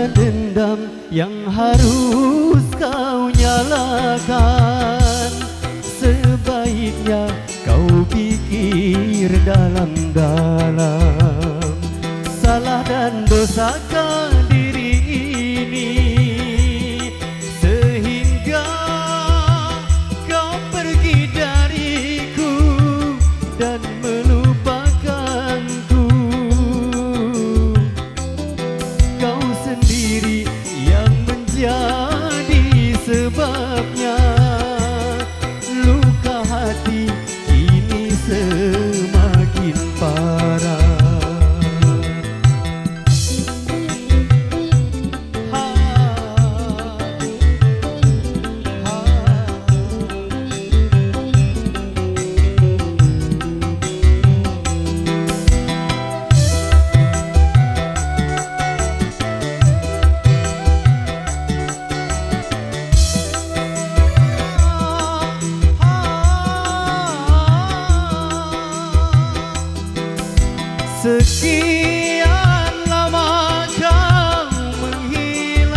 Ada dendam yang harus kau nyalakan. Sebaiknya kau pikir dalam-dalam. Salah dan dosakah diri ini sehingga kau pergi dariku dan melupakanku. Kau sendiri yang menjadi sebabnya. Luka hati kini semakin parah. Sekian lama kau menghilang,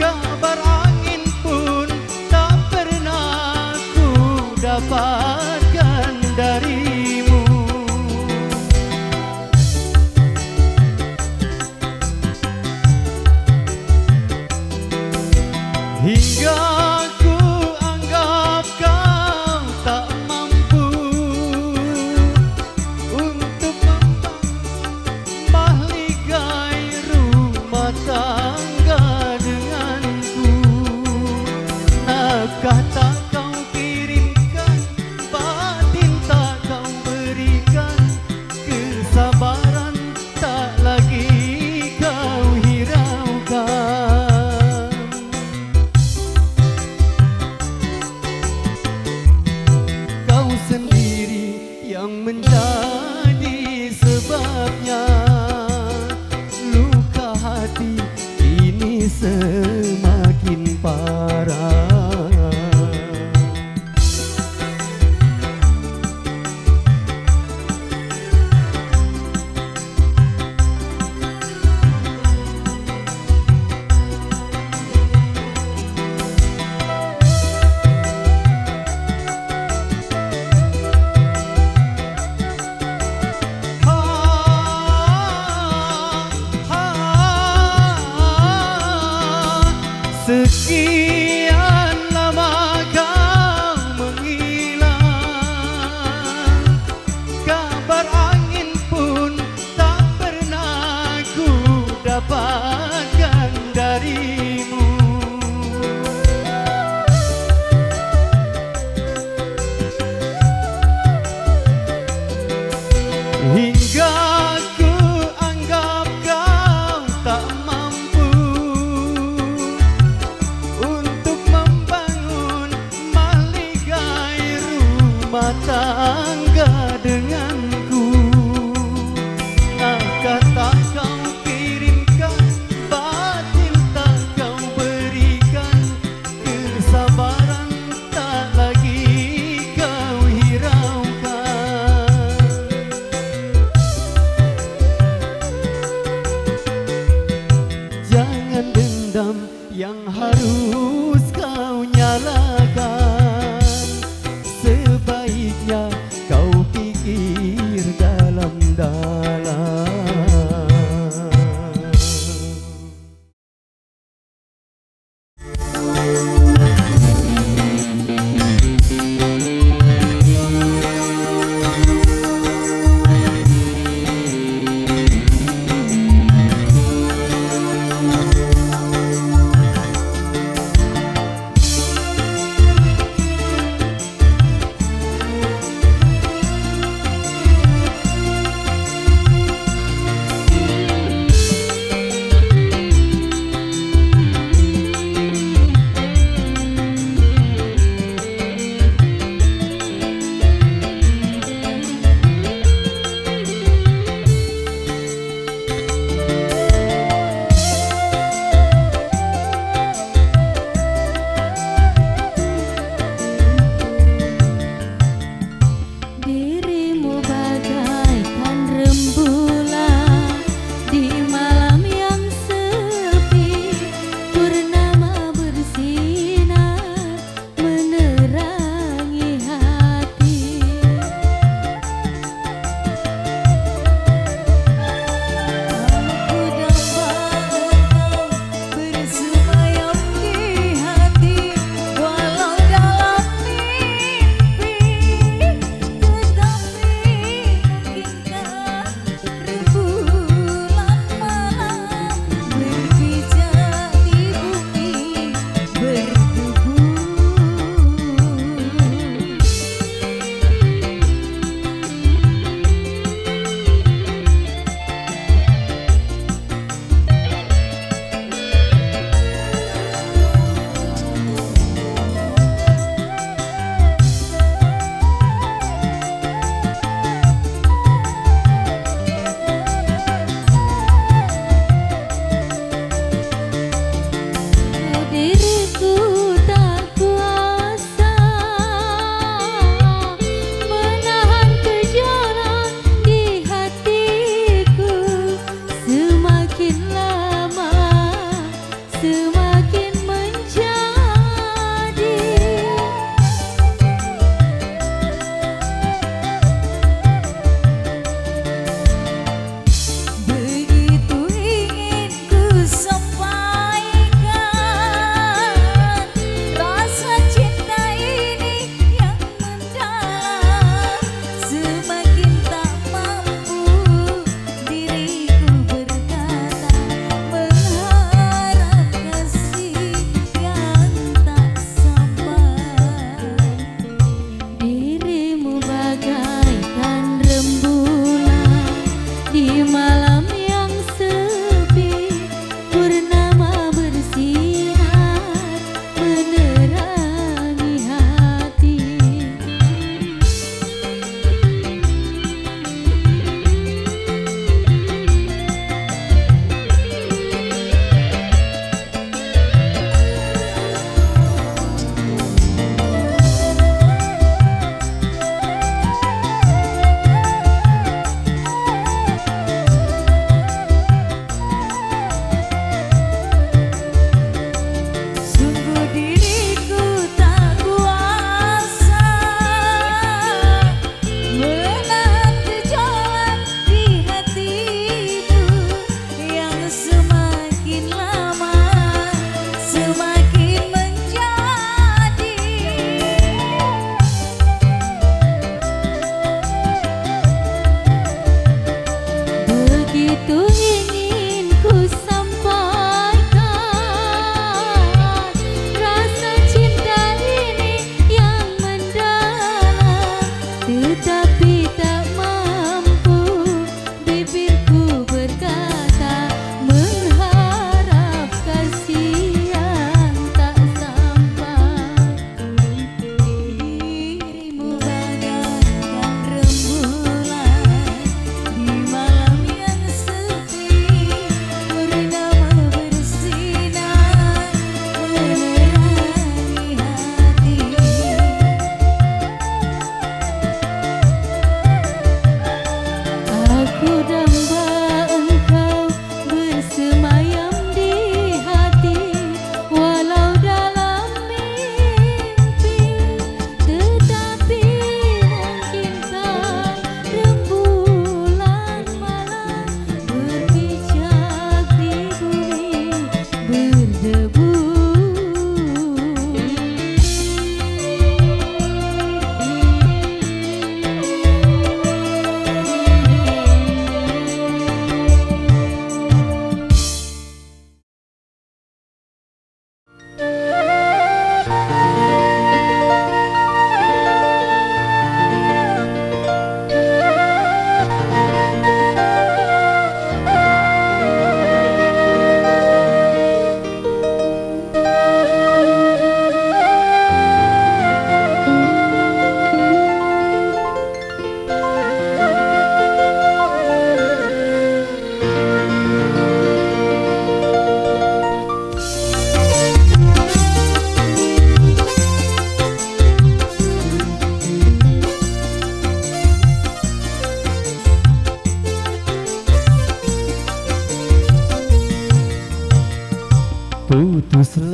kabar angin pun tak pernah ku dapatkan darimu. Hingga ku anggap kau tak mampu untuk membahligai rumah tangga denganku. Nafkah tak kau kirimkan, batin tak kau berikan, kesabaran tak lagi kau hiraukan. Kau sendiri yang menjadi sebabnya. Luka hati ini semakin parah.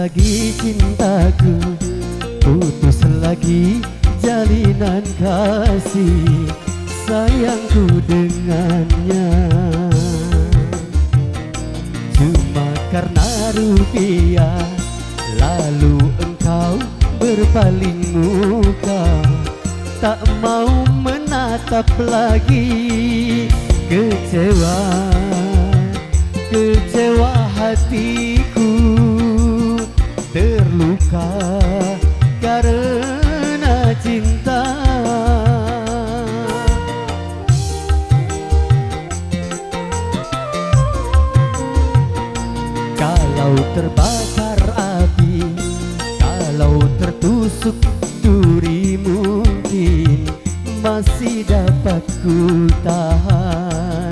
lagi cintaku, putus lagi jalinan kasih sayangku dengannya. Cuma karena rupiah, lalu engkau berpaling muka, tak mau menatap lagi. Kecewa, kecewa hatiku, terluka karena cinta. Kalau terbakar api, kalau tertusuk duri, mungkin masih dapat ku tahan.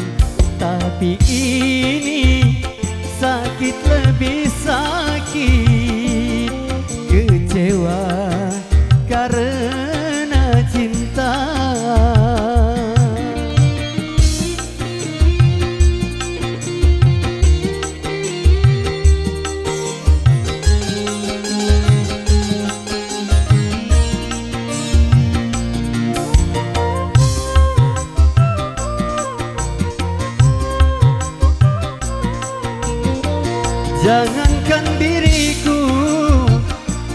Tapi ini sakit lebih sakit, kecewa karena cinta. Jangankan diriku,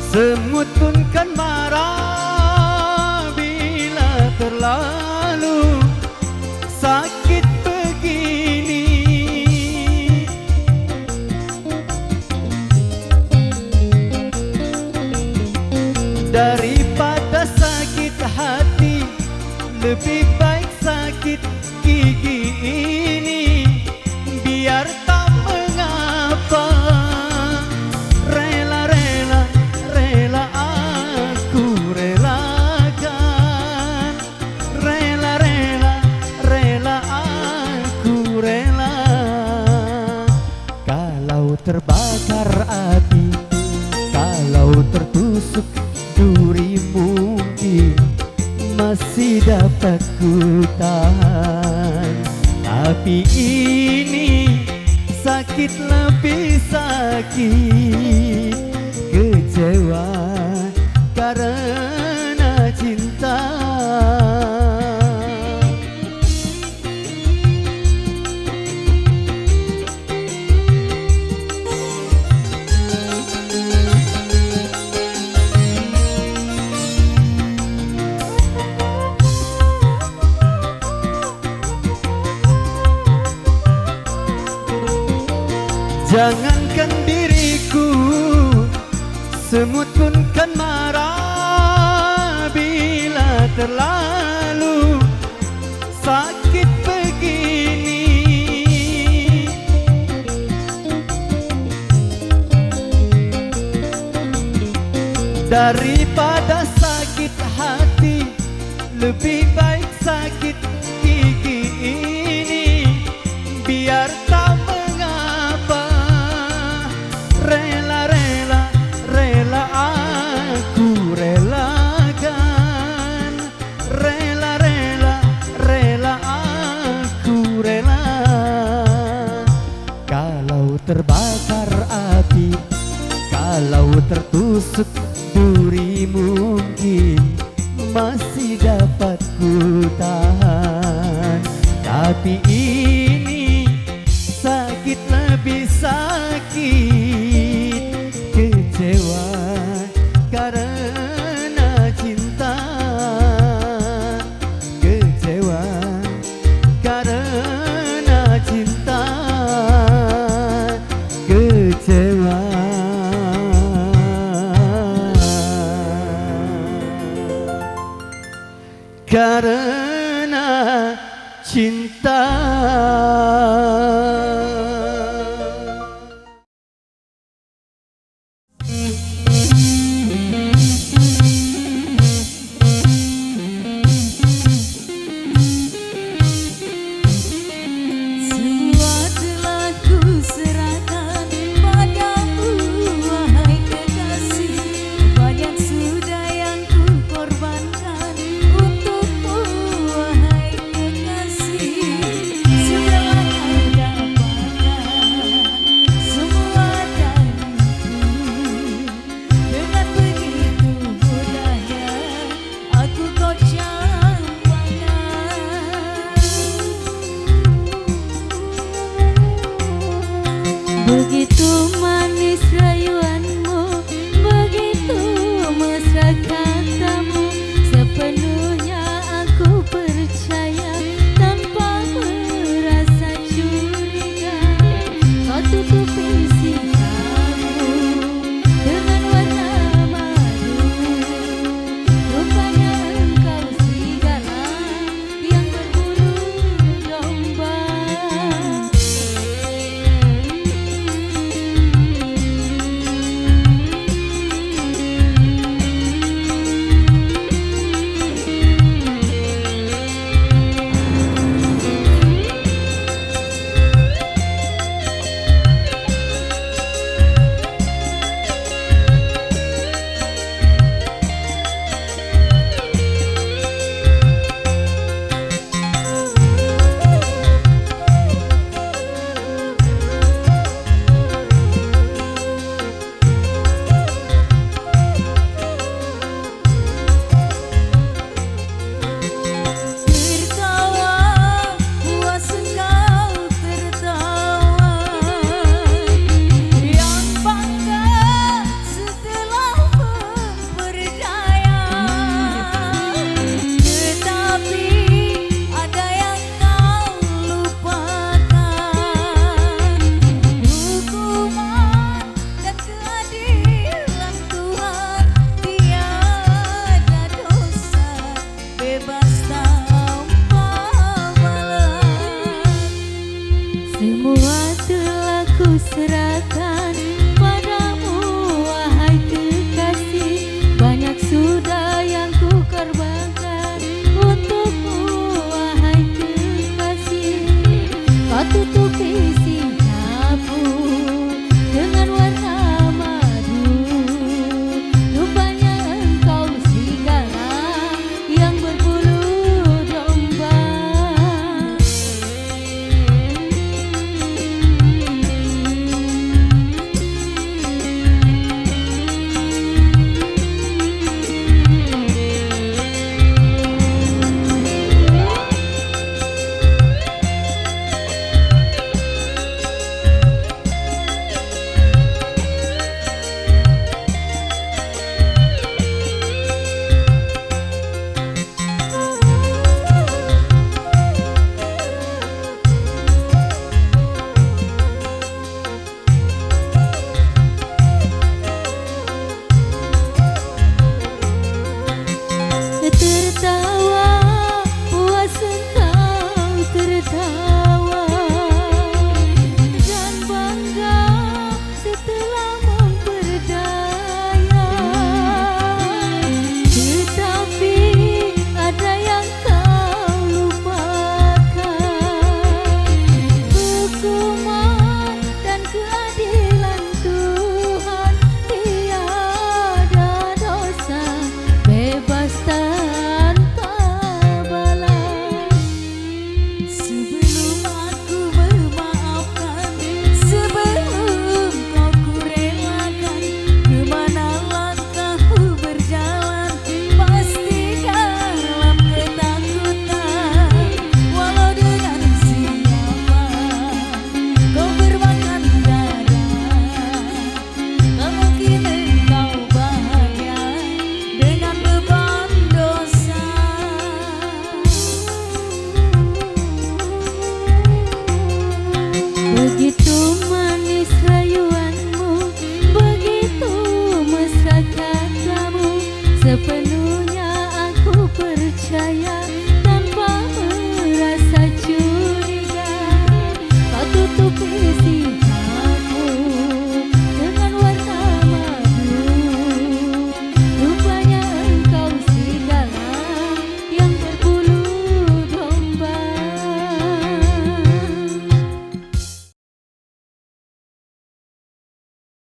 semut pun kan marah bila terlalu sakit begini. Daripada sakit hati, lebih baik sakit gigi ini. Biar tak mengapa, rela-rela, rela aku relakan. Rela-rela, rela aku rela. Kalau terbakar api, kalau tertusuk duri, mungkin masih dapat ku tahan. Tapi ini sakit lebih sakit, kecewa karena cinta. Jangankan diriku, semut pun kan marah bila terlalu sakit begini. Daripada sakit hati, lebih baik sakit gigi ini. Biar tak mengapa, rela-rela, rela aku relakan. Rela-rela, rela aku rela. Kalau terbakar api, kalau tertusuk duri, mungkin masih dapat ku tahan. Tapi ini sakit lebih sakit, kecewa karena cinta. Kecewa karena cinta. Kecewa karena cinta. Sudah percaya